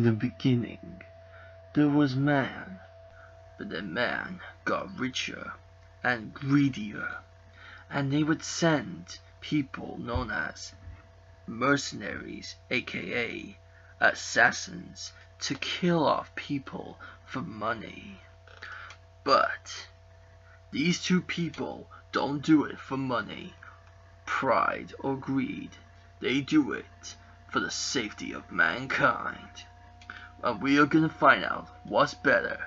In the beginning, there was man, but the man got richer and greedier, and they would send people known as mercenaries, aka assassins, to kill off people for money. But these two people don't do it for money, pride, or greed. They do it for the safety of mankind. And we are gonna find out what's better: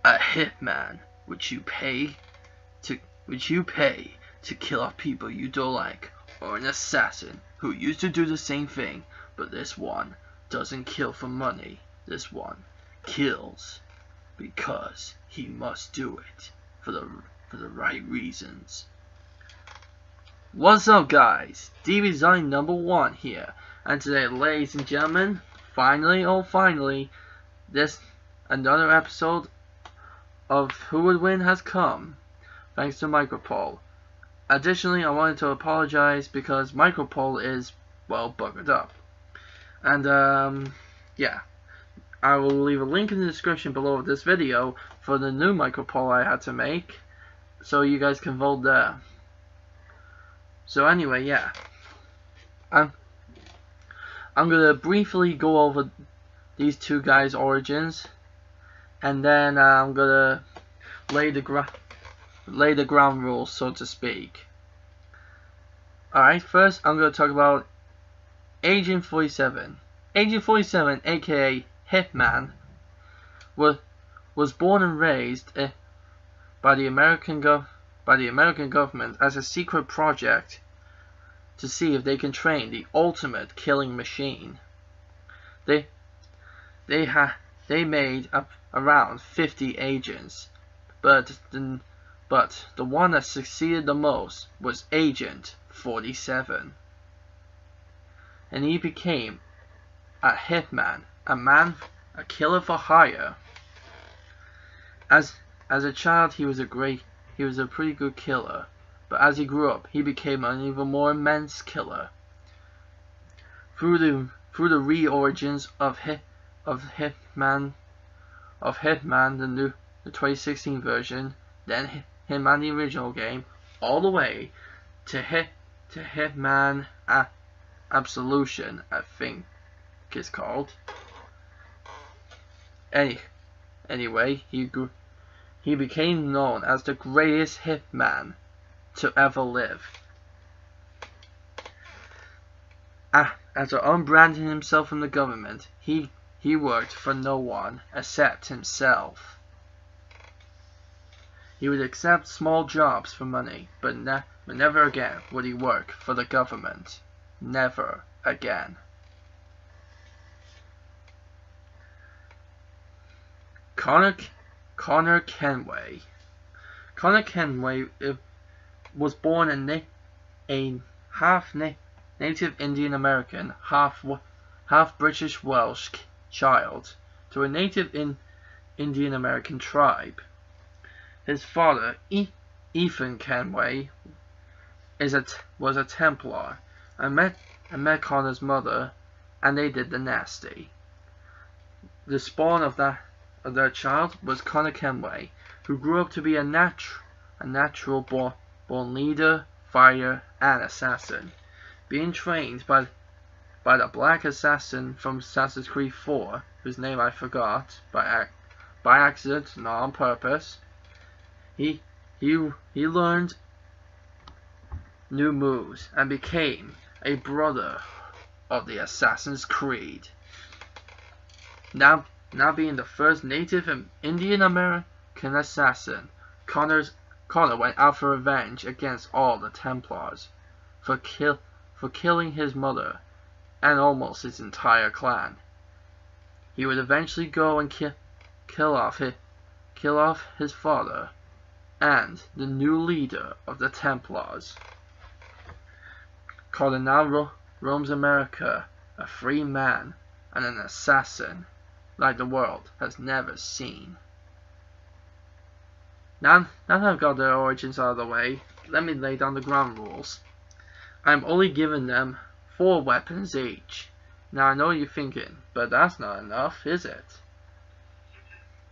a hitman, which you pay to kill off people you don't like, or an assassin who used to do the same thing, but this one doesn't kill for money. This one kills because he must do it for the right reasons. What's up, guys? DBZonny #1 here, and today, ladies and gentlemen, finally, this another episode of Who Would Win has come, thanks to Micropoll. Additionally, I wanted to apologize because Micropoll is, well, buggered up. And, yeah. I will leave a link in the description below this video for the new Micropoll I had to make, so you guys can vote there. So anyway, yeah. I'm gonna briefly go over these two guys' origins, and then I'm gonna lay the ground rules, so to speak. Alright, first I'm gonna talk about Agent 47. Agent 47, aka Hitman, was born and raised by the American government as a secret project to see if they can train the ultimate killing machine. They made up around 50 agents, but the one that succeeded the most was Agent 47, and he became a hitman, a killer for hire. As a child, he was a pretty good killer, but as he grew up, he became an even more immense killer. Through the re-origins of Hitman, the 2016 version, then Hitman the original game, all the way to Hitman Absolution, I think it's called. Anyway, he became known as the greatest hitman to ever live. After unbranding himself from the government, he worked for no one except himself. He would accept small jobs for money, but never again would he work for the government. Never again. Connor Keyway. Connor Keyway was born a half native Indian American, half British Welsh child to a native Indian American tribe. His father, Ethan Kenway, was a Templar, and met Connor's mother, and they did the nasty. The spawn of their child was Connor Keyway, who grew up to be a natural born leader, fighter, and assassin, being trained by the black assassin from Assassin's Creed 4, whose name I forgot by accident, not on purpose. He learned new moves and became a brother of the Assassin's Creed. Now being the first native Indian American assassin, Connor went out for revenge against all the Templars for killing his mother and almost his entire clan. He would eventually go and kill off his father and the new leader of the Templars. Connor now roams America, a free man and an assassin like the world has never seen. Now that I've got their origins out of the way, let me lay down the ground rules. I'm only giving them 4 weapons each. Now I know what you're thinking, but that's not enough, is it?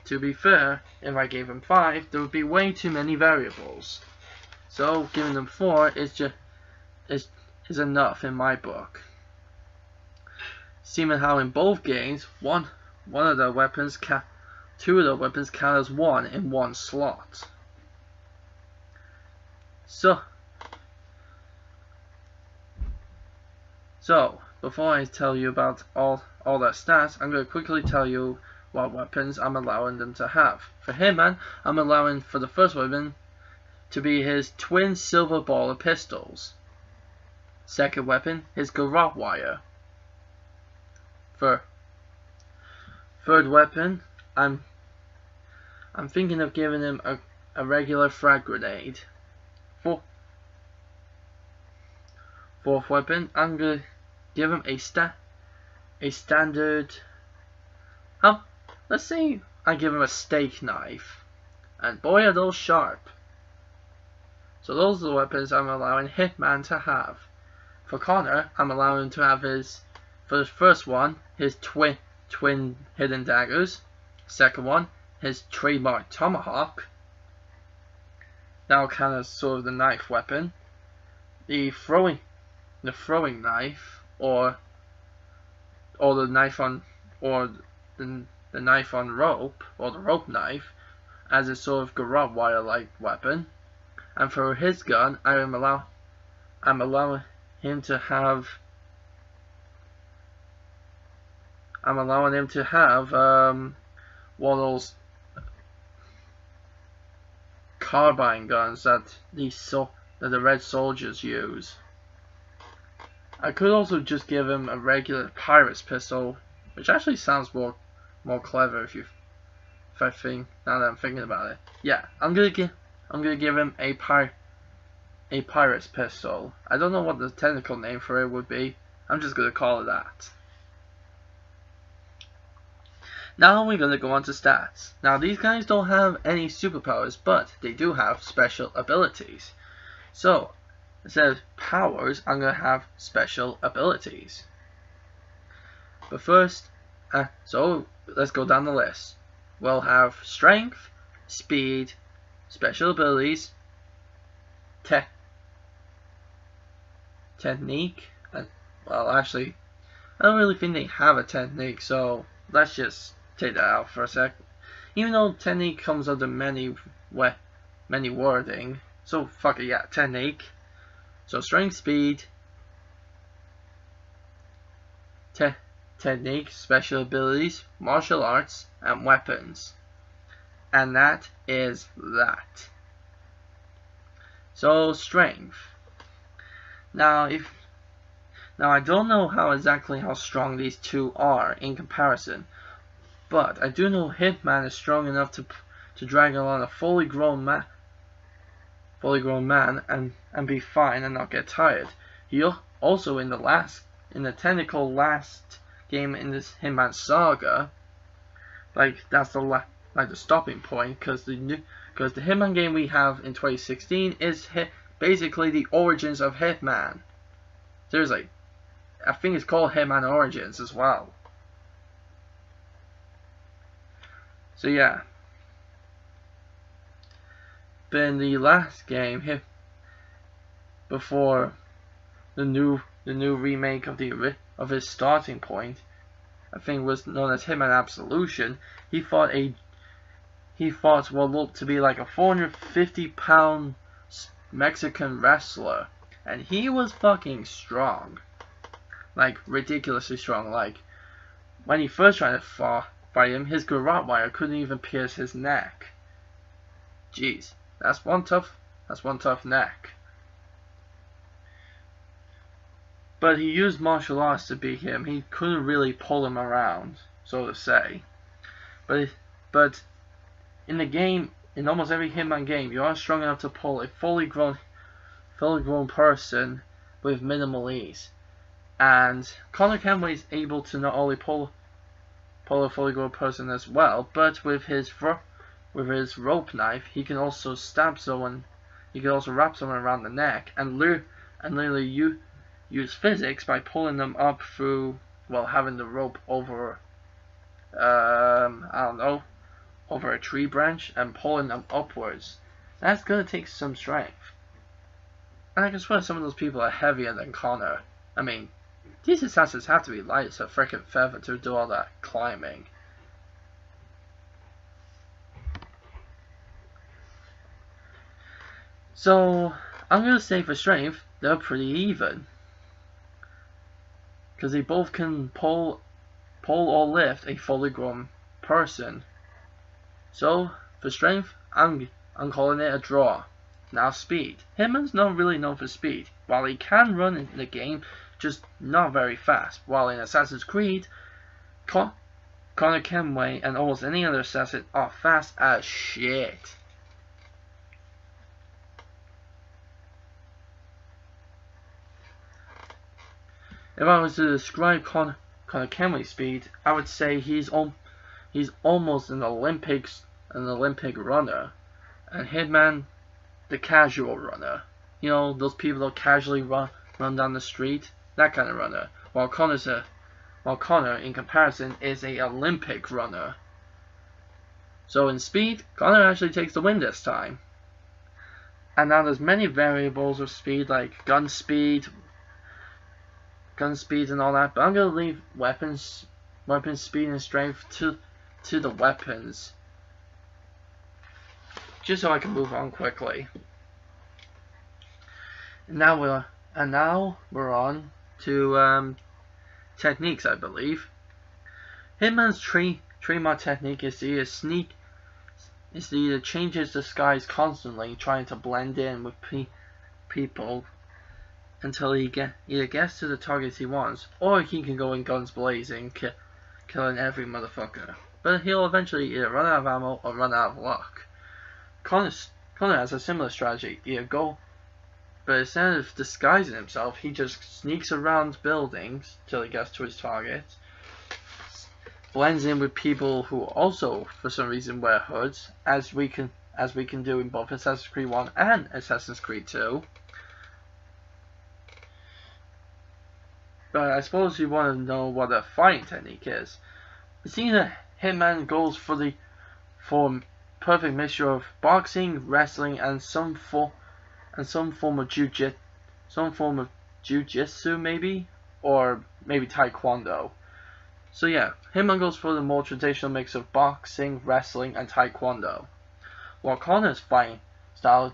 To be fair, if I gave him 5, there would be way too many variables. So giving them 4 is enough in my book. Seeing how in both games, two of the weapons count as 1 in one slot. So before I tell you about all their stats, I'm going to quickly tell you what weapons I'm allowing them to have. For Hitman, I'm allowing for the first weapon to be his twin silver baller pistols. Second weapon, his garrote wire. For third weapon, I'm thinking of giving him a regular frag grenade. Fourth weapon, I'm gonna give him a standard. Let's say I give him a steak knife, and boy are those sharp. So those are the weapons I'm allowing Hitman to have. For Connor, I'm allowing him to have for the first one, his twin hidden daggers. Second one, his trademark tomahawk. Now kind of sort of the knife weapon. The throwing knife, or the knife on the knife on rope, or the rope knife, as a sort of garrote wire like weapon. And for his gun, I'm allowing him to have one of those carbine guns that the Red Soldiers use. I could also just give him a regular pirate's pistol, which actually sounds more clever if I think, now that I'm thinking about it. Yeah, I'm gonna give him a pirate's pistol. I don't know what the technical name for it would be. I'm just gonna call it that. Now we're gonna go on to stats. Now these guys don't have any superpowers, but they do have special abilities. So instead of powers, I'm gonna have special abilities. But first, so let's go down the list. We'll have strength, speed, special abilities, technique. Well, actually, I don't really think they have a technique, so let's just take that out for a sec. Even though technique comes under many wording, so fuck it, yeah, technique. So strength, speed, technique, special abilities, martial arts, and weapons. And that is that. So strength. Now I don't know exactly how strong these two are in comparison, but I do know Hitman is strong enough to drag along a fully grown man and be fine and not get tired. He also in the technical last game in this Hitman saga, like that's the stopping point, because the Hitman game we have in 2016 is basically the origins of Hitman. Seriously, I think it's called Hitman Origins as well. So yeah. But in the last game, before the new remake of his starting point, I think was known as Hitman Absolution, he fought what looked to be like a 450-pound Mexican wrestler, and he was fucking strong, like ridiculously strong. Like when he first tried to fight him, his garrote wire couldn't even pierce his neck. Jeez, that's one tough neck. But he used martial arts to beat him. He couldn't really pull him around, so to say. But in the game, in almost every Hitman game, you are strong enough to pull a fully grown person with minimal ease. And Connor Keyway is able to not only pull a fully grown person as well, but with his rope knife, he can also stab someone. He can also wrap someone around the neck and literally use physics by pulling them up through while having the rope over, I don't know, over a tree branch and pulling them upwards. That's gonna take some strength. And I can swear some of those people are heavier than Connor. I mean, these assassins have to be light as a frickin' feather to do all that climbing. So, I'm gonna say for strength, they're pretty even. Because they both can pull or lift a fully grown person. So, for strength, I'm calling it a draw. Now speed. Hitman's not really known for speed. While he can run in the game, just not very fast. While in Assassin's Creed, Connor Kenway and almost any other assassin are fast as shit. If I was to describe Connor Kenway's speed, I would say he's almost an Olympic runner, and Hitman, the casual runner. You know, those people that casually run down the street, that kind of runner. While Connor, in comparison, is a Olympic runner. So in speed, Connor actually takes the win this time. And now there's many variables of speed, like gun speed and all that, but I'm gonna leave weapon speed and strength to the weapons, just so I can move on quickly. And now we're on to techniques, I believe. Hitman's trademark technique is to either change his disguise constantly, trying to blend in with people until he either gets to the targets he wants, or he can go in guns blazing, killing every motherfucker. But he'll eventually either run out of ammo or run out of luck. Connor has a similar strategy. But instead of disguising himself, he just sneaks around buildings till he gets to his target, blends in with people who also, for some reason, wear hoods, as we can do in both Assassin's Creed 1 and Assassin's Creed 2. But I suppose you want to know what a fighting technique is. It seems that Hitman goes for perfect mixture of boxing, wrestling, and some form of jujitsu, maybe, or maybe taekwondo. So yeah, Hitman goes for the more traditional mix of boxing, wrestling, and taekwondo. While Connor's fighting style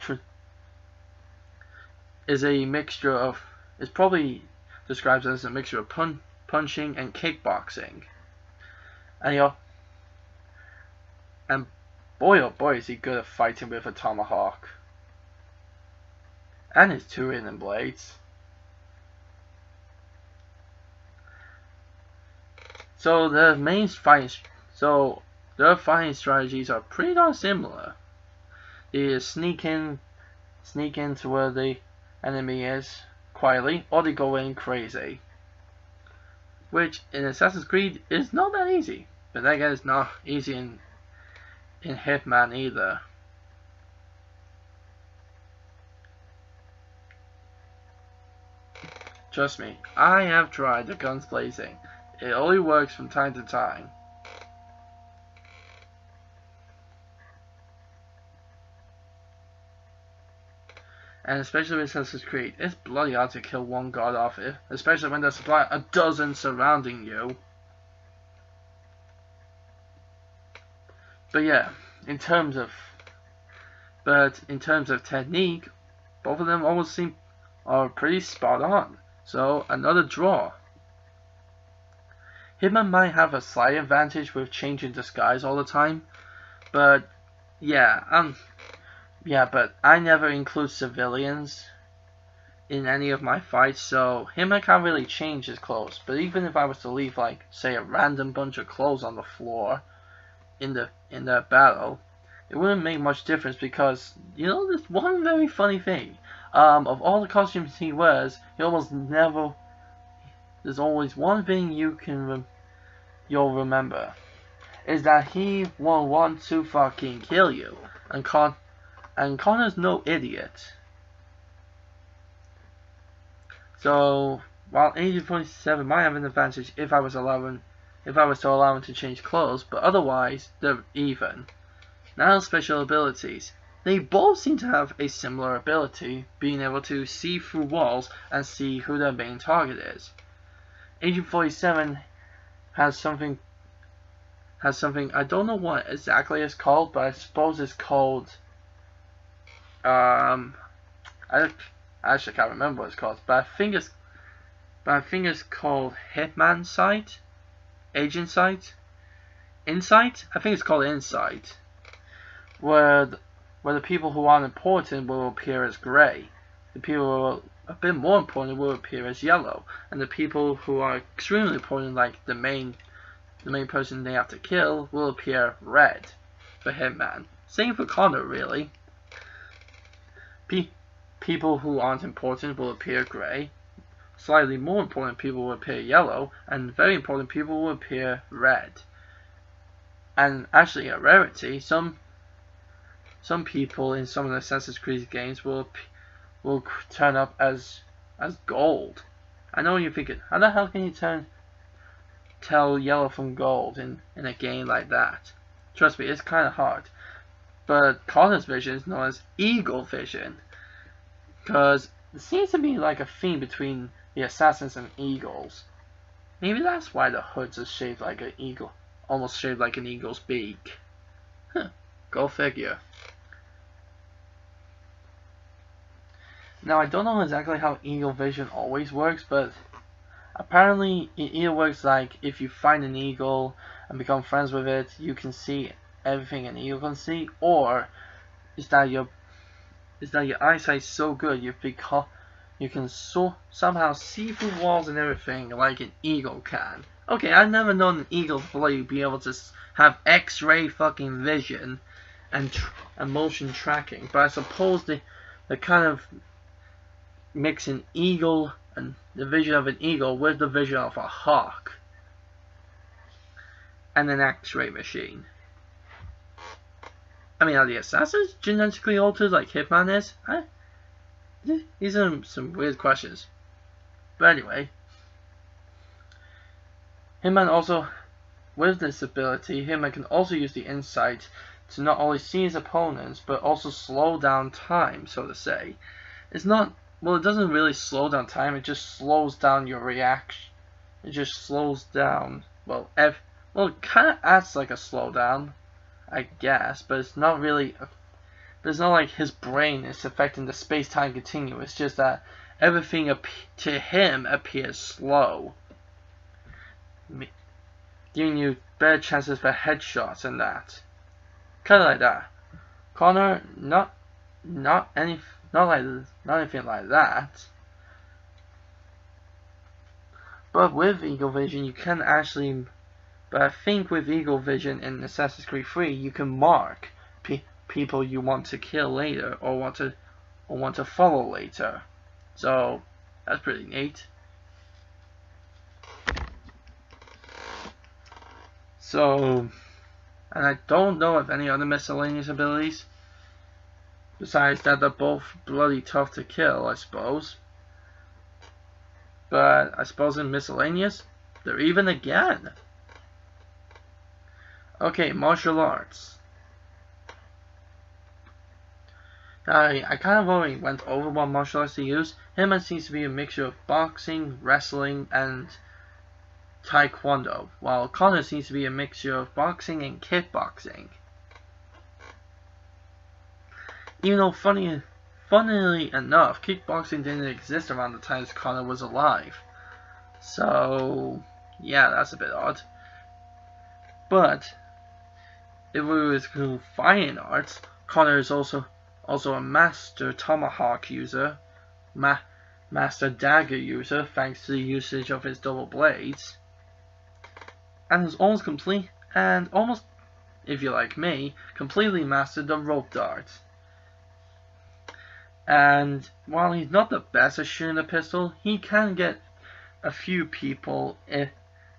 is probably describes as a mixture of punching and kickboxing. And boy oh boy is he good at fighting with a tomahawk. And his two hidden blades. So their fighting strategies are pretty darn similar. They sneak in to where the enemy is quietly, or they go in crazy. Which in Assassin's Creed is not that easy. But that guy is not easy in Hitman either. Trust me, I have tried the guns blazing. It only works from time to time. And especially with Assassin's Creed, it's bloody hard to kill one guard off it, especially when there's like a dozen surrounding you. But yeah, in terms of technique, both of them almost are pretty spot on. So another draw. Hitman might have a slight advantage with changing disguise all the time, but but I never include civilians in any of my fights, so Hitman can't really change his clothes. But even if I was to leave, like, say, a random bunch of clothes on the floor in the battle, it wouldn't make much difference because, you know, there's one very funny thing. Of all the costumes he wears, there's always one thing you'll remember, is that he will want to fucking kill you, and Connor's no idiot. So while Agent 47 might have an advantage if I was to allow him to change clothes, but otherwise they're even. Now special abilities. They both seem to have a similar ability, being able to see through walls and see who their main target is. Agent 47 has something I don't know what exactly it's called, but I suppose it's called I actually can't remember what it's called, but I think it's called Hitman Sight, Agent Sight, Insight. I think it's called Insight, where the people who aren't important will appear as grey, the people who are a bit more important will appear as yellow, and the people who are extremely important, like the main person they have to kill, will appear red for Hitman. Same for Connor, really. People who aren't important will appear grey, slightly more important people will appear yellow, and very important people will appear red. And actually, a rarity, some people in some of the Assassin's Creed games will turn up as gold. I know you're thinking, how the hell can you tell yellow from gold in a game like that? Trust me, it's kind of hard. But Connor's vision is known as eagle vision, because it seems to be like a theme between the assassins and eagles. Maybe that's why the hoods are shaped like an eagle, almost shaped like an eagle's beak. Huh, go figure. Now, I don't know exactly how eagle vision always works, but apparently it either works like if you find an eagle and become friends with it, you can see everything an eagle can see, or is that your eyesight's so good you can somehow see through walls and everything like an eagle can. Okay, I've never known an eagle be able to have X-ray fucking vision and motion tracking, but I suppose the kind of mix an eagle and the vision of an eagle with the vision of a hawk and an X-ray machine. I mean, are the assassins genetically altered like Hitman is? These are some weird questions. But anyway, Hitman also, with this ability, Hitman can also use the insight to not only see his opponents, but also slow down time, so to say. It's not, well, it doesn't really slow down time, it just slows down your reaction. It just slows down, well, it kind of acts like a slowdown, I guess, but it's not really, it's not like his brain is affecting the space-time continuum. It's just that everything to him appears slow, giving you better chances for headshots and that. Kind of like that. Connor, not anything like that. But with Eagle Vision, you can actually. But I think with Eagle Vision in Assassin's Creed 3, you can mark people you want to kill later or want to follow later. So that's pretty neat. So, and I don't know of any other miscellaneous abilities besides that they're both bloody tough to kill, I suppose. But I suppose in miscellaneous, they're even again. Okay, martial arts. I kind of already went over what martial arts to use. Hitman seems to be a mixture of boxing, wrestling, and taekwondo, while Connor seems to be a mixture of boxing and kickboxing. Even though, funnily enough, kickboxing didn't exist around the time Connor was alive. So, yeah, that's a bit odd. But if we were to fighting arts, Connor is also a master tomahawk user, master dagger user, thanks to the usage of his double blades, and is almost complete, and almost, if you're like me, completely mastered the rope dart. And while he's not the best at shooting a pistol, he can get a few people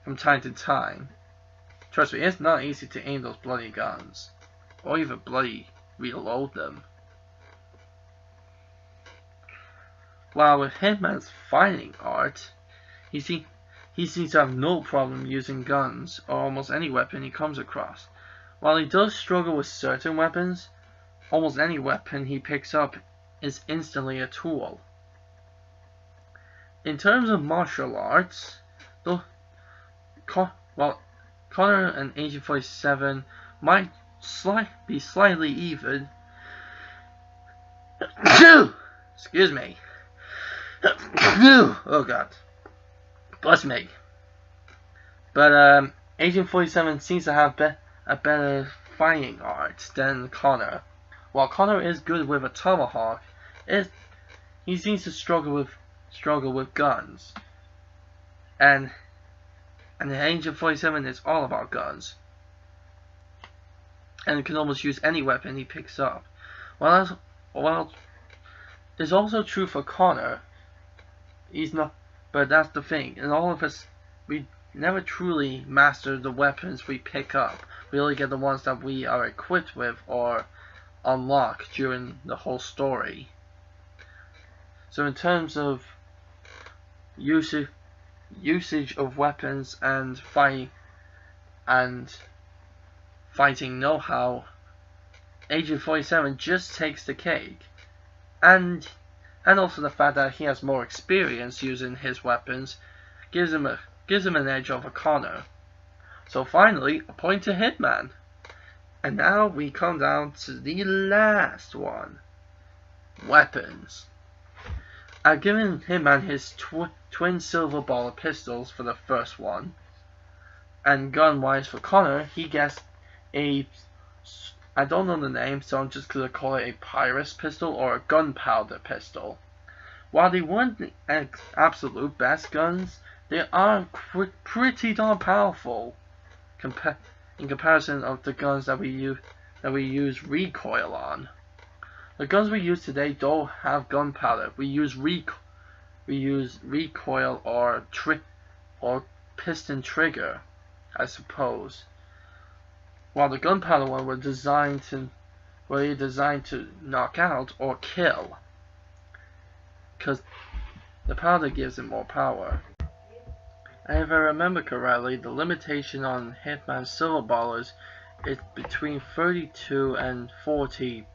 from time to time. Trust me, it's not easy to aim those bloody guns, or even bloody reload them. While with Hitman's fighting art, he seems to have no problem using guns or almost any weapon he comes across. While he does struggle with certain weapons, almost any weapon he picks up is instantly a tool. In terms of martial arts, though, Connor and Agent 47 might be slightly even. Excuse me. Oh god. Bless me. But Agent 47 seems to have a better fighting art than Connor. While Connor is good with a tomahawk, he seems to struggle with guns. And Agent 47 is all about guns, and can almost use any weapon he picks up. Well, it's also true for Connor. He's not, but that's the thing. In all of us, we never truly master the weapons we pick up. We only get the ones that we are equipped with or unlock during the whole story. So in terms of usage of weapons and fighting know-how, Agent 47 just takes the cake, and also the fact that he has more experience using his weapons gives him an edge over Connor. So finally, a point to Hitman. And now we come down to the last one: weapons. I've given Hitman his twin silver bullet pistols for the first one, and gun-wise for Connor, he gets a, I don't know the name, so I'm just gonna call it a Pyrus pistol or a gunpowder pistol. While they weren't the absolute best guns, they are pretty darn powerful in comparison of the guns that we use recoil on. The guns we use today don't have gunpowder. We use recoil or piston trigger, I suppose. While the gunpowder one were designed to knock out or kill, because the powder gives it more power. And if I remember correctly, the limitation on Hitman's silver ballers is between 32 and 40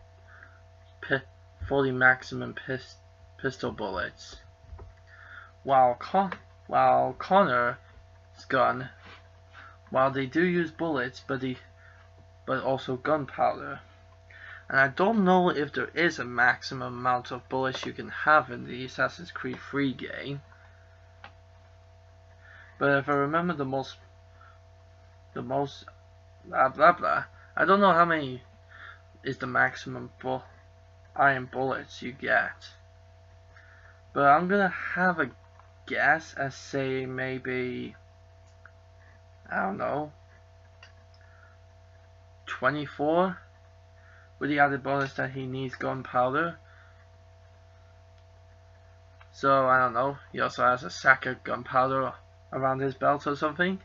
maximum pistol bullets. While Connor's gun, while they do use bullets, but also gunpowder. And I don't know if there is a maximum amount of bullets you can have in the Assassin's Creed 3 game. But if I remember the most blah blah blah, I don't know how many is the maximum iron bullets you get. But I'm gonna have a guess and say maybe, I don't know, 24 with the added bonus that he needs gunpowder. So I don't know, he also has a sack of gunpowder around his belt or something.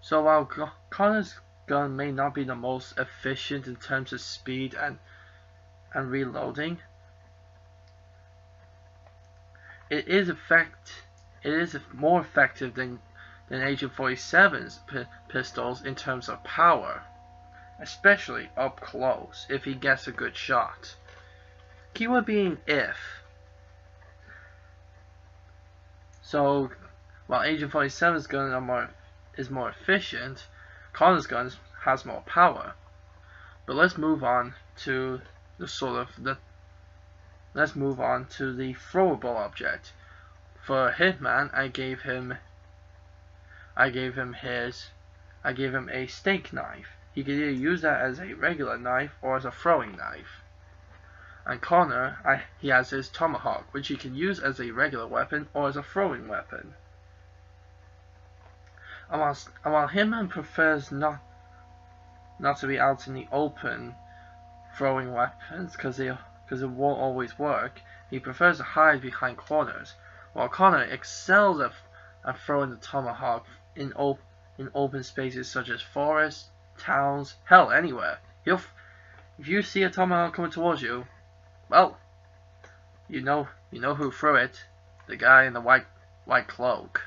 So while Connor's gun may not be the most efficient in terms of speed and reloading, it is more effective than Agent 47's pistols in terms of power, especially up close if he gets a good shot. Keyword being if. So while Agent 47's gun is more efficient, Connor's gun has more power. But let's move on to the throwable object. For Hitman, I gave him a steak knife. He could either use that as a regular knife or as a throwing knife. And Connor, he has his tomahawk, which he can use as a regular weapon or as a throwing weapon. And while Hitman prefers not to be out in the open throwing weapons because it won't always work, he prefers to hide behind corners. While Connor excels at throwing the tomahawk in open spaces such as forests, towns, hell, anywhere. If you see a tomahawk coming towards you, well, you know who threw it. the guy in the white cloak.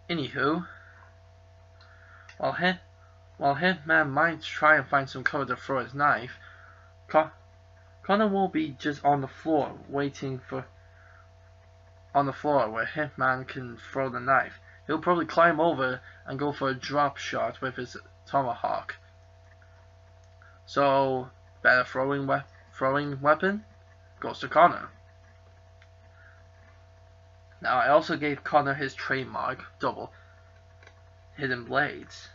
Anywho, while Hitman might try and find some cover to throw his knife, Connor will be just on the floor waiting for where Hitman can throw the knife. He'll probably climb over and go for a drop shot with his tomahawk. So, better throwing weapon goes to Connor. Now, I also gave Connor his trademark double hidden blades.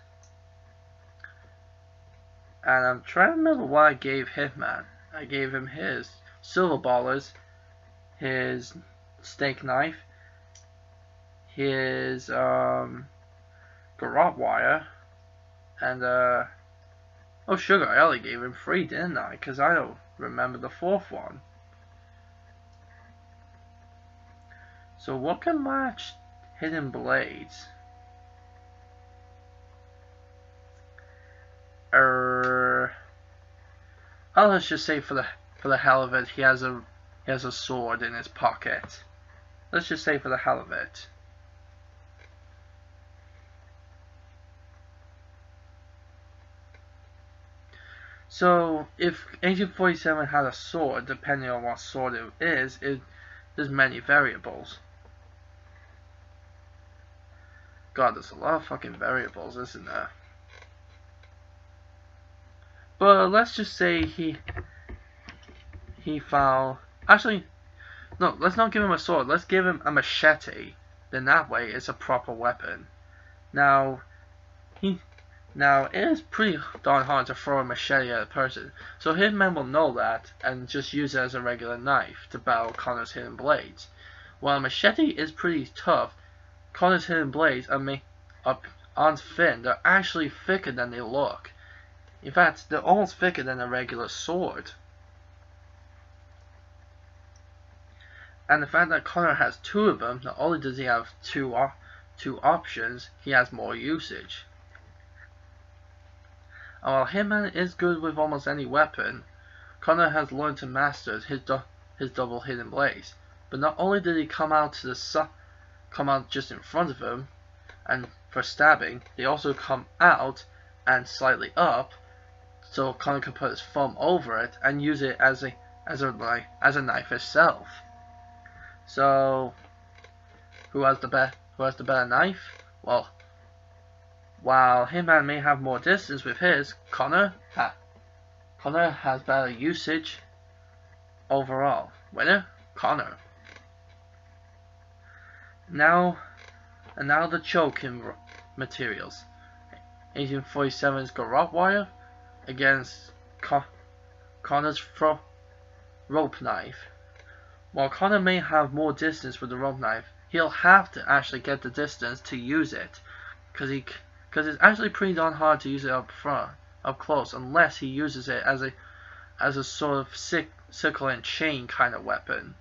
And I'm trying to remember what I gave Hitman. I gave him his silver ballers, his steak knife, his garrote wire, and oh sugar, I only gave him 3, didn't I? Because I don't remember the 4th one. So what can match hidden blades? Let's just say for the hell of it, he has a sword in his pocket. Let's just say for the hell of it. So if Agent 47 had a sword, depending on what sword it is, there's many variables. God, there's a lot of fucking variables, isn't there? But let's just say he found. Actually, no. Let's not give him a sword. Let's give him a machete. Then that way, it's a proper weapon. Now, it is pretty darn hard to throw a machete at a person. So Hitman will know that and just use it as a regular knife to battle Connor's hidden blades. While a machete is pretty tough, Connor's hidden blades aren't thin. They're actually thicker than they look. In fact, they're almost thicker than a regular sword. And the fact that Connor has 2 of them, not only does he have two options, he has more usage. And while Hitman is good with almost any weapon, Connor has learned to master his double hidden blades. But not only did he come out just in front of him, and for stabbing, they also come out and slightly up, so Connor can put his thumb over it and use it as a knife itself. So, who has the better knife? Well, while Hitman may have more distance with his, Connor has better usage overall. Winner, Connor. Now the choking materials. Agent 47's garrote wire against Connor's rope knife. While Connor may have more distance with the rope knife, he'll have to actually get the distance to use it, because it's actually pretty darn hard to use it up close, unless he uses it as a sort of sickle and chain kind of weapon.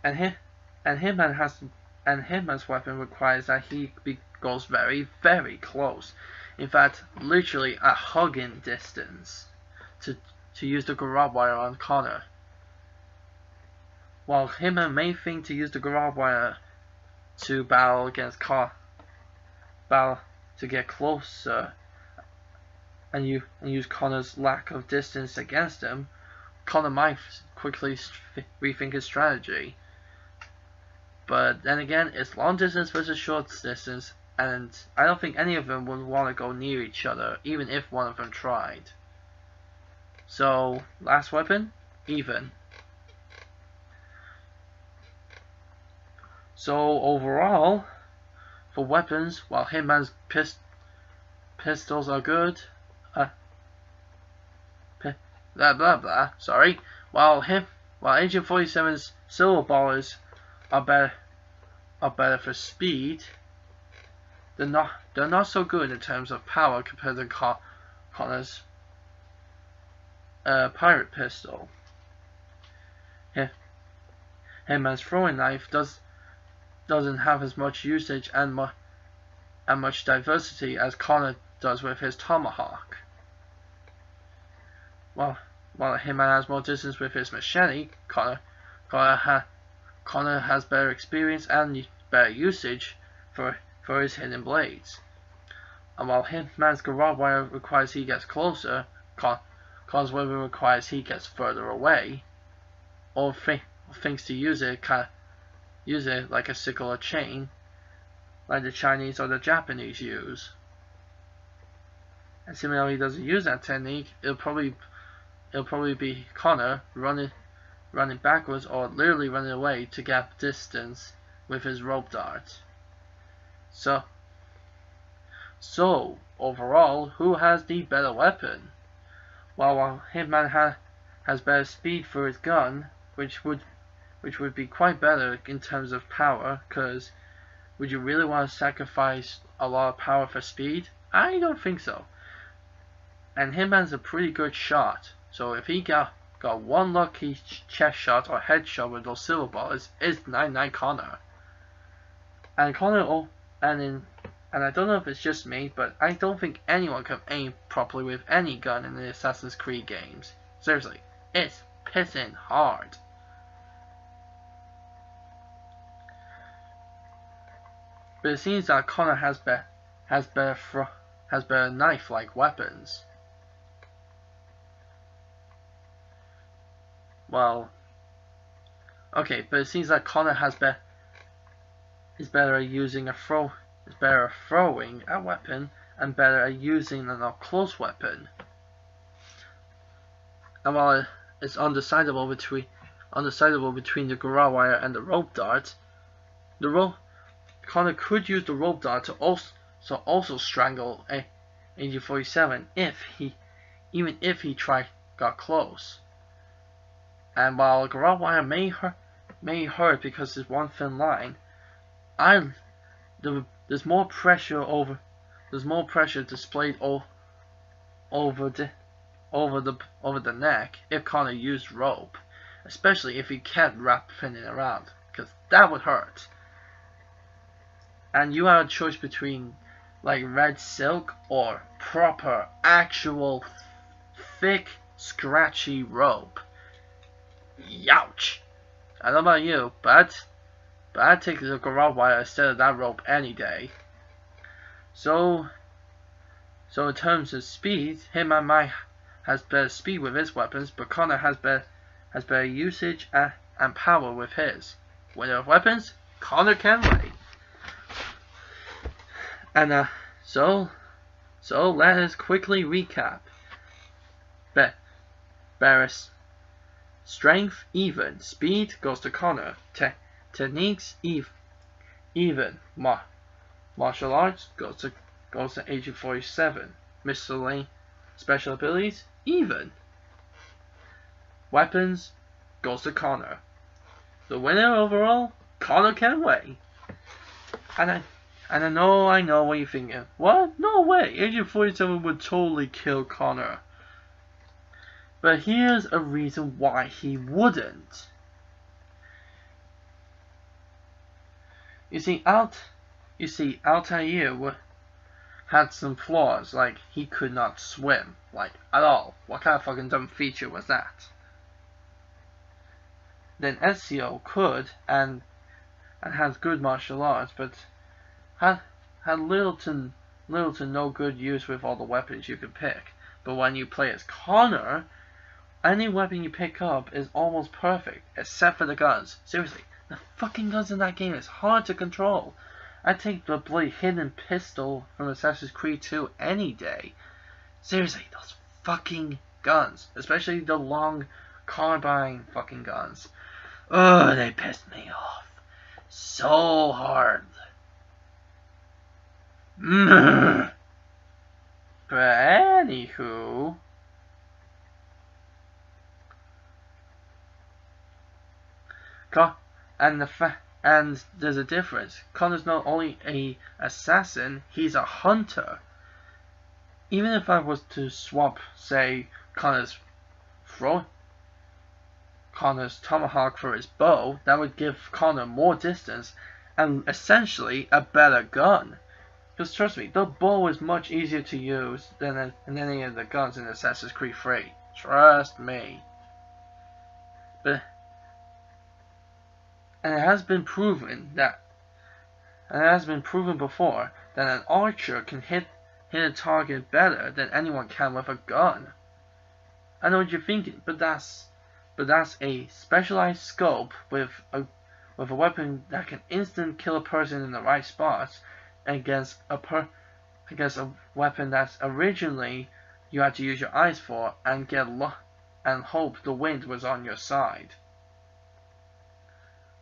And Hitman's weapon requires that he goes very, very close. In fact, literally a hugging distance to use the garrote wire on Connor. While Hitman may think to use the garrote wire to battle against to get closer and use Connor's lack of distance against him, Connor might quickly rethink his strategy. But then again, it's long distance versus short distance, and I don't think any of them would want to go near each other, even if one of them tried. So, last weapon, even. So overall, for weapons, while Hitman's pistols are good, sorry, while Agent 47's silver ballers are better for speed, they're not so good in terms of power compared to Connor's pirate pistol. Hitman's throwing knife doesn't have as much usage and much diversity as does with his tomahawk. While Hitman has more distance with his machete, Connor has better experience and better usage for his hidden blades. And while Hitman's garage wire requires he gets closer, Connor's weapon requires he gets further away, or thinks to use it like a sickle or chain, like the Chinese or the Japanese use. And similarly, he doesn't use that technique, it'll probably be Connor running backwards or literally running away to gap distance with his rope dart. So overall, who has the better weapon? While Hitman has better speed for his gun, which would be quite better in terms of power, because would you really want to sacrifice a lot of power for speed? I don't think so. And Hitman's a pretty good shot, so if he got one lucky chest shot or headshot with those silver bullets, it's 9-9 Connor. And and I don't know if it's just me, but I don't think anyone can aim properly with any gun in the Assassin's Creed games. Seriously, it's pissing hard. But it seems that Connor has better knife-like weapons. Well, okay, but it seems like Connor is better at using is better at throwing a weapon and better at using an up-close weapon. And while it's undecidable between the garage wire and the rope dart, Connor could use the rope dart to also strangle a AG-47 even if he got close. And while garage wire may hurt because it's one thin line, there's more pressure displayed over the neck if Connor used rope, especially if he can't wrap pinning around, because that would hurt. And you have a choice between like red silk or proper actual thick scratchy rope. Youch! I don't know about you, but I'd take the garage wire instead of that rope any day. So in terms of speed, Hitman has better speed with his weapons, but Connor has better usage and power with his. Winner of weapons, Connor Kenway. And so let us quickly recap. Barris. Strength even, speed goes to Connor. Techniques even. Martial arts goes to AG-47. Miscellaneous special abilities even. Weapons goes to Connor. The winner overall, Connor Kenway. And I know what you're thinking. What? No way. AG-47 would totally kill Connor. But here's a reason why he wouldn't. You see, Altair had some flaws, like he could not swim, like at all. What kind of fucking dumb feature was that? Then Ezio could and has good martial arts, but had little to no good use with all the weapons you could pick. But when you play as Connor, any weapon you pick up is almost perfect, except for the guns. Seriously, the fucking guns in that game is hard to control. I'd take the bloody hidden pistol from Assassin's Creed 2 any day. Seriously, those fucking guns, especially the long carbine fucking guns. Ugh, they pissed me off so hard. But anywho, and there's a difference. Connor's not only an assassin, he's a hunter. Even if I was to swap, say, Connor's tomahawk for his bow, that would give Connor more distance and essentially a better gun. Because trust me, the bow is much easier to use than any of the guns in Assassin's Creed 3. Trust me. But and it has been proven before that an archer can hit a target better than anyone can with a gun. I know what you're thinking, but that's a specialized scope with a weapon that can instantly kill a person in the right spots against a weapon that's originally you had to use your eyes for and and hope the wind was on your side.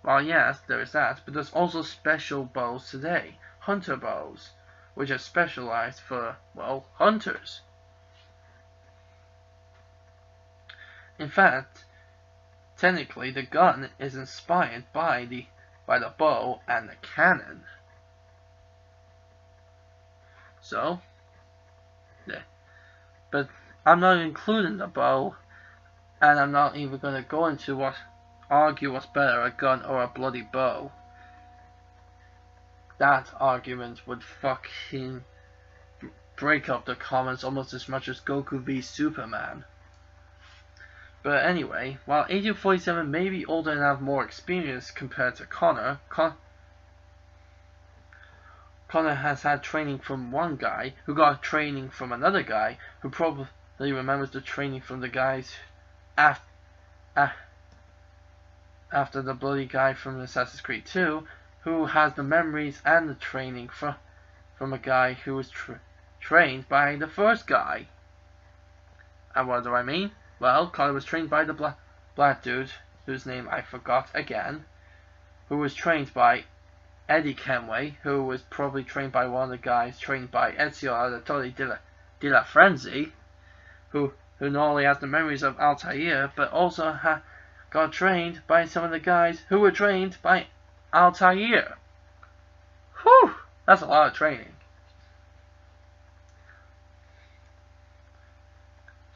Well, yes, there is that, but there's also special bows today, hunter bows, which are specialized for, well, hunters. In fact, technically the gun is inspired by the bow and the cannon. So, yeah. But I'm not including the bow, and I'm not even going to go into argue what's better, a gun or a bloody bow. That argument would fucking break up the comments almost as much as Goku v Superman. But anyway, while Agent 47 may be older and have more experience compared to Connor, Connor has had training from one guy who got training from another guy who probably remembers the training from the guys after the bloody guy from Assassin's Creed 2, who has the memories and the training from a guy who was trained by the first guy. And what do I mean? Well, Connor was trained by the black dude, whose name I forgot again, who was trained by Eddie Kenway, who was probably trained by one of the guys trained by Ezio Auditore de la Frenzy, who not only has the memories of Altair, but also got trained by some of the guys who were trained by Altair. Whew! That's a lot of training.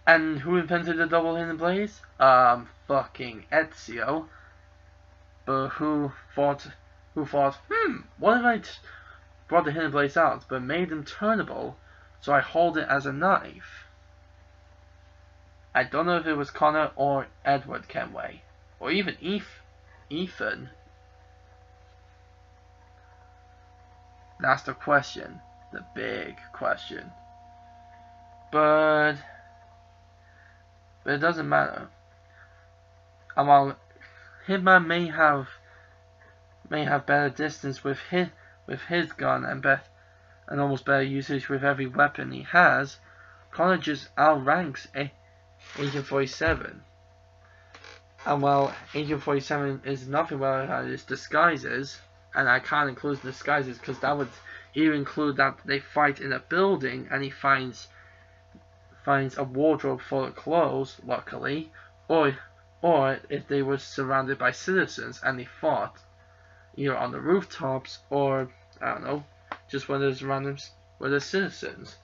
And who invented the double hidden blades? Fucking Ezio. But who thought, what if I brought the hidden blades out, but made them turnable, so I hold it as a knife? I don't know if it was Connor or Edward Kenway, or even Ethan. That's the question, the big question. But it doesn't matter. And while Hitman may have better distance with his gun and almost better usage with every weapon he has, Connor just outranks Agent 47. And while Agent 47 is nothing without his disguises, and I can't include disguises because that would even include that they fight in a building and he finds a wardrobe full of clothes, luckily, or if they were surrounded by citizens and they fought either on the rooftops or, I don't know, just when there's randoms where there's citizens.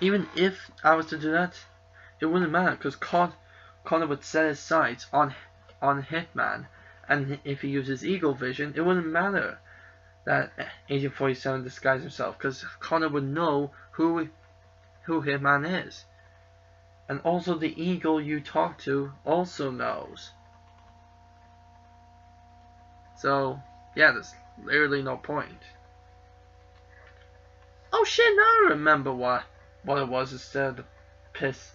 Even if I was to do that, it wouldn't matter because Connor would set his sights on Hitman, and if he uses eagle vision, it wouldn't matter that Agent 47 disguised himself because Connor would know who Hitman is. And also the eagle you talk to also knows. So, yeah, there's literally no point. Oh shit, now I remember what it was instead of the piss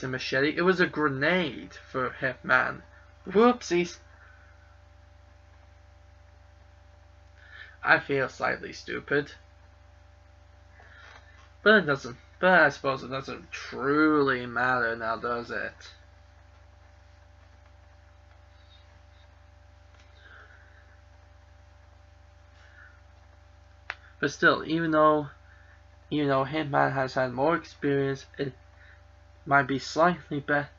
and machete. It was a grenade for Hitman. Whoopsies. I feel slightly stupid. But it doesn't. But I suppose it doesn't truly matter now, does it? But still, even though Hitman has had more experience, it might be slightly better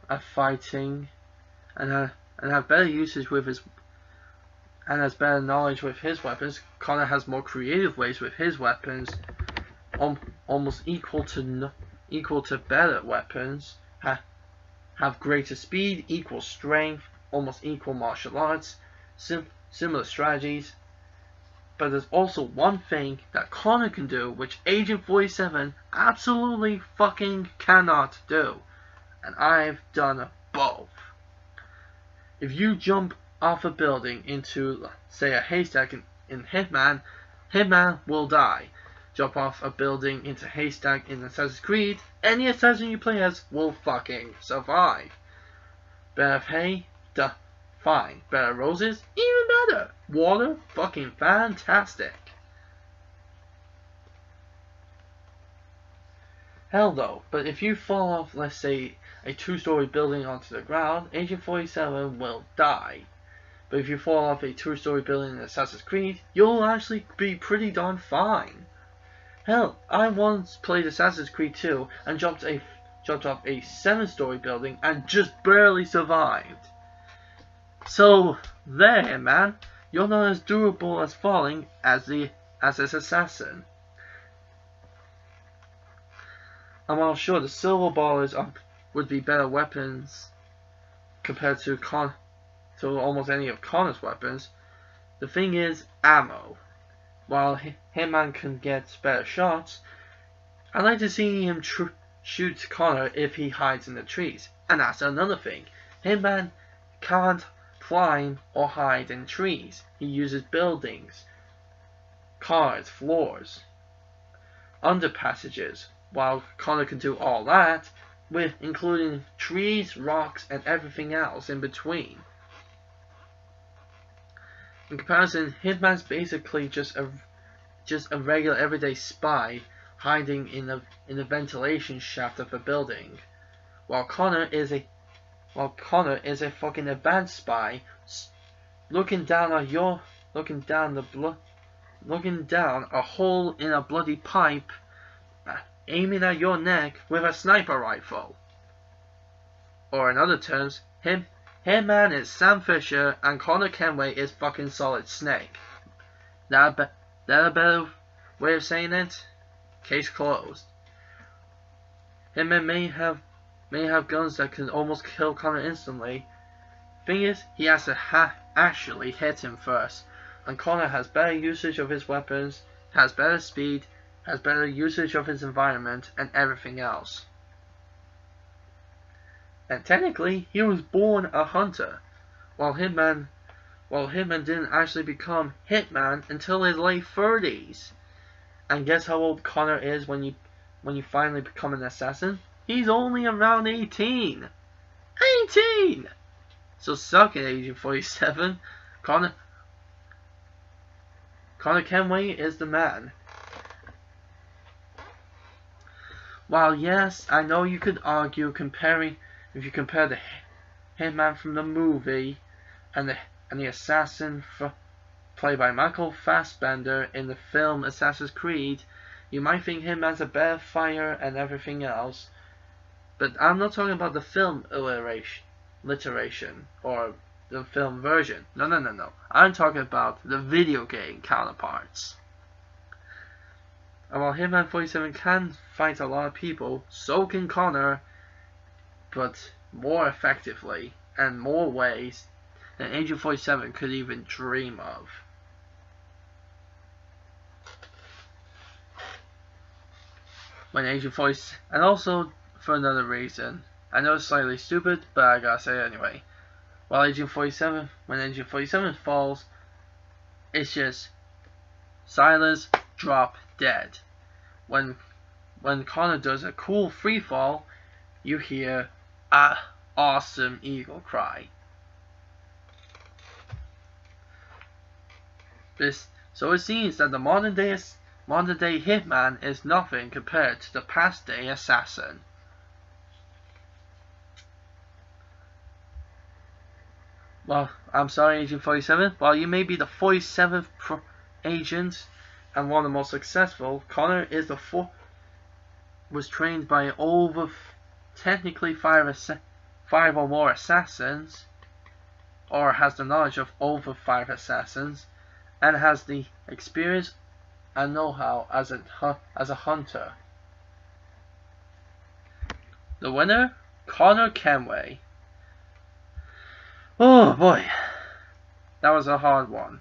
at fighting, and have better usage with his, and has better knowledge with his weapons. Connor has more creative ways with his weapons, almost equal to better weapons. Have greater speed, equal strength, almost equal martial arts. similar strategies. But there's also one thing that Connor can do, which Agent 47 absolutely fucking cannot do. And I've done both. If you jump off a building into, say, a haystack in Hitman, Hitman will die. Jump off a building into a haystack in Assassin's Creed, any assassin you play as will fucking survive. Better hay? Duh. Fine. Better roses? Even better. Water? Fucking fantastic. Hell though, but if you fall off, let's say, a 2-story building onto the ground, Agent 47 will die. But if you fall off a 2-story building in Assassin's Creed, you'll actually be pretty darn fine. Hell, I once played Assassin's Creed 2 and jumped off a 7-story building and just barely survived. So there, man, you're not as durable as falling as this assassin. And while sure the silver ballers would be better weapons compared to almost any of Connor's weapons, the thing is ammo. While Hitman can get better shots, I like to see him shoot Connor if he hides in the trees. And that's another thing. Hitman can't climb or hide in trees. He uses buildings, cars, floors, underpassages, while Connor can do all that, with including trees, rocks, and everything else in between. In comparison, Hitman's basically just a regular everyday spy hiding in the ventilation shaft of a building, while Connor is a fucking advanced spy, looking down a hole in a bloody pipe, aiming at your neck with a sniper rifle. Or in other terms, Hitman is Sam Fisher and Connor Kenway is fucking Solid Snake. That a better way of saying it? Case closed. Hitman may have guns that can almost kill Connor instantly. Thing is, he has to actually hit him first, and Connor has better usage of his weapons, has better speed, has better usage of his environment, and everything else. And technically, he was born a hunter, while Hitman didn't actually become Hitman until his late 30s. And guess how old Connor is when you finally become an assassin? He's only around 18! 18! So suck it, Agent 47. Connor Kenway is the man. While yes, I know you could argue if you compare the Hitman from the movie and the assassin played by Michael Fassbender in the film Assassin's Creed, you might think Hitman's a better fighter and everything else. But I'm not talking about the film alliteration or the film version. No. I'm talking about the video game counterparts. And while Hitman 47 can fight a lot of people, so can Connor, but more effectively and more ways than Agent 47 could even dream of. When Agent 47, and also for another reason, I know it's slightly stupid, but I gotta say it anyway. When Agent 47 falls, it's just silence, drop, dead. When Connor does a cool free fall, you hear a awesome eagle cry. So it seems that the modern day Hitman is nothing compared to the past day assassin. Well, I'm sorry, Agent 47. While you may be the 47th agent and one of the most successful, Connor is was trained by over technically five or more assassins, or has the knowledge of over 5 assassins, and has the experience and know-how as a hunter. The winner, Connor Keyway. Oh boy. That was a hard one.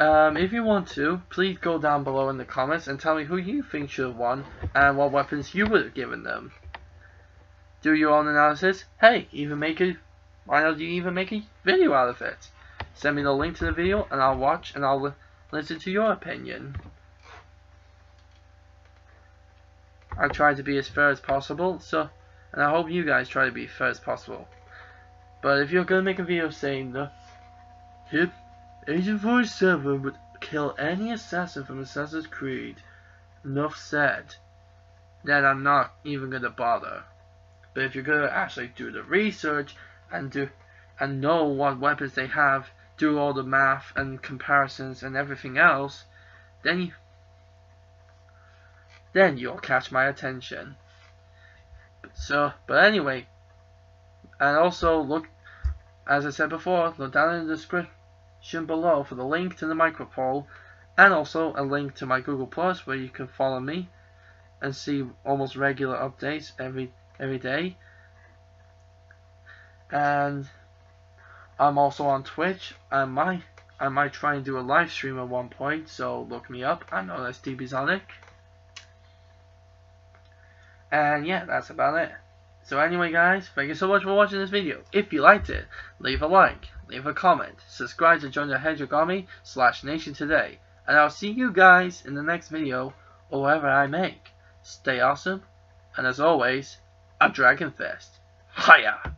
If you want to, please go down below in the comments and tell me who you think should have won and what weapons you would have given them. Do your own analysis. Hey, why not you even make a video out of it? Send me the link to the video and I'll watch and I'll listen to your opinion. I try to be as fair as possible, and I hope you guys try to be fair as possible. But if you're gonna make a video saying the Agent 47 would kill any assassin from Assassin's Creed, enough said, then I'm not even gonna bother. But if you're gonna actually do the research and know what weapons they have, do all the math and comparisons and everything else, then you'll catch my attention. But anyway, and also look, as I said before, look down in the description below for the link to the micropoll and also a link to my Google Plus where you can follow me and see almost regular updates every day. And I'm also on Twitch. I might try and do a live stream at one point, so look me up. I know that's DBSonic. And yeah, that's about it. So anyway guys, thank you so much for watching this video. If you liked it, leave a like, leave a comment, subscribe to join the Hedgehog Army /Nation today. And I'll see you guys in the next video or whatever I make. Stay awesome, and as always, a Dragon Fist. Hiya!